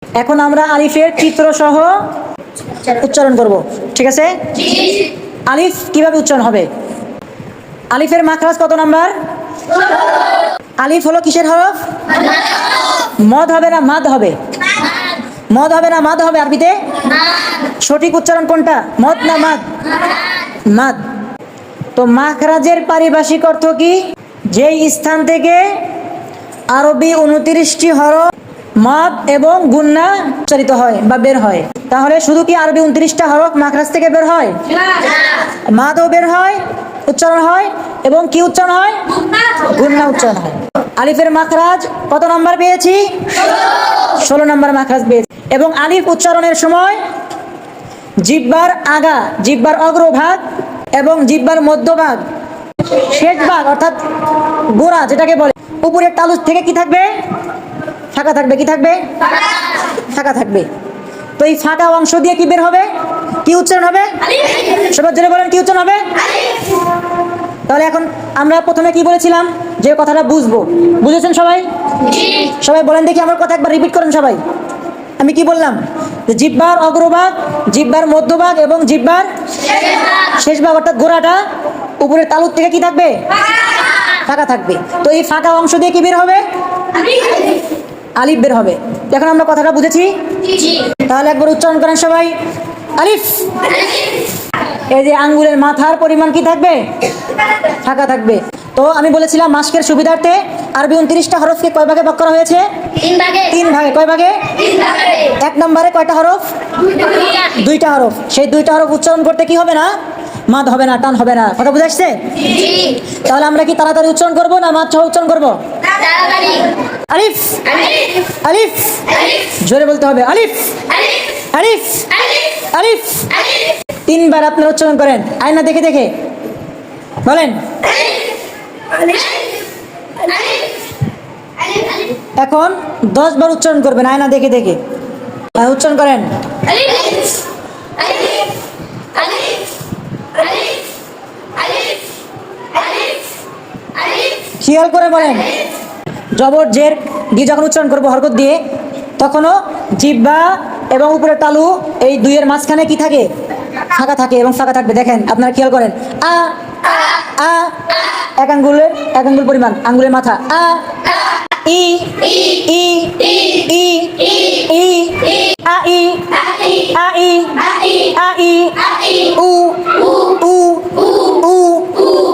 এখন আমরা আলিফের চিত্র সহ উচ্চারণ করব, ঠিক আছে? আলিফ কিভাবে উচ্চারণ হবে? আলিফের মাখরাজ কত নাম্বার? আলিফ হলো কিসের হরফ? মদ হবে না মাদ হবে? মদ হবে না মাদ হবে আরবিতে? সঠিক উচ্চারণ কোনটা, মদ না মাদ? মাদ। তো মাখরাজের পারিভাষিক অর্থ কি? যেই স্থান থেকে আরবি 29টি হরফ মদ এবং গুন্না উচ্চারিত হয় বা বের হয়। তাহলে শুধু কি আরবি 29টা হরফ মাখরাজ থেকে বের হয়? মাদও বের হয়, উচ্চারণ হয়, এবং কি উচ্চারণ হয়? গুন্না উচ্চারণ হয়। আলিফের মাখরাজ কত নাম্বার পেয়েছি? 16 নাম্বার মাখরাজ পেয়েছি। এবং আলিফ উচ্চারণের সময় জিহ্বার আগা, জিহ্বার অগ্রভাগ এবং জিহ্বার মধ্যভাগ, শেষ ভাগ অর্থাৎ গোড়া যেটাকে বলে, উপরের তালু থেকে কি থাকবে? ফাঁকা থাকবে। কি থাকবে? ফাঁকা থাকবে। তো এই ফাঁকা অংশ দিয়ে কি বের হবে? কি উচ্চারণ হবে? সবাই জেনে বলেন কি উচ্চারণ হবে? তাহলে এখন আমরা প্রথমে কি বলেছিলাম, যে কথাটা বুঝবো, বুঝেছেন সবাই? সবাই বলেন দেখি, আমার কথা একবার রিপিট করেন সবাই। আমি কি বললাম? যে জিহ্বার অগ্রভাগ, জিহ্বার মধ্যভাগ এবং জিহ্বার শেষ ভাগ অর্থাৎ গোড়াটা উপরের তালুর থেকে কি থাকবে? ফাঁকা থাকবে। তো এই ফাঁকা অংশ দিয়ে কি বের হবে? আলিফ বের হবে। এখন আমরা কথাটা বুঝেছি? তাহলে একবার উচ্চারণ করেন সবাই, আলিফ। এই যে আঙ্গুলের মাথার পরিমাণ কি থাকবে? ফাঁকা থাকবে। তো আমি বলেছিলাম মাস্কের সুবিধার্থে আরবি 29টা হরফকে কয় ভাগে ভাগ করা হয়েছে? 3 ভাগে। কয় ভাগে? 1 নম্বরে কয়টা হরফ? 2টা হরফ। সেই 2টা হরফ উচ্চারণ করতে কি হবে না? মাদ হবে না, টান হবে না। কথা বুঝে আসছে? তাহলে আমরা কি তাড়াতাড়ি উচ্চারণ করবো না মাদ সহ উচ্চারণ করবো? আলিফ, আলিফ, জোরে বলতে হবে, আলিফ, আলিফ, আলিফ। 3 বার আপনারা উচ্চারণ করেন, আয়না দেখে দেখে বলেন। এখন 10 বার উচ্চারণ করবেন আয়না দেখে দেখে। উচ্চারণ করেন। খেয়াল করে বলেন। জবর জের দিয়ে যখন উচ্চারণ করবো হরকত দিয়ে, তখনও জিহ্বা এবং উপরের তালু এই দুইয়ের মাঝখানে কি থাকে? ফাঁকা থাকে এবং ফাঁকা থাকবে। দেখেন আপনারা খেয়াল করেন, আ আ, এক আঙ্গুল পরিমাণ আঙ্গুলের মাথা, আ ই ই ই ই আ ই আ ই আ ই উ উ উ উ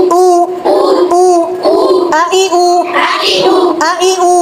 উ আ ই উ আ ই উ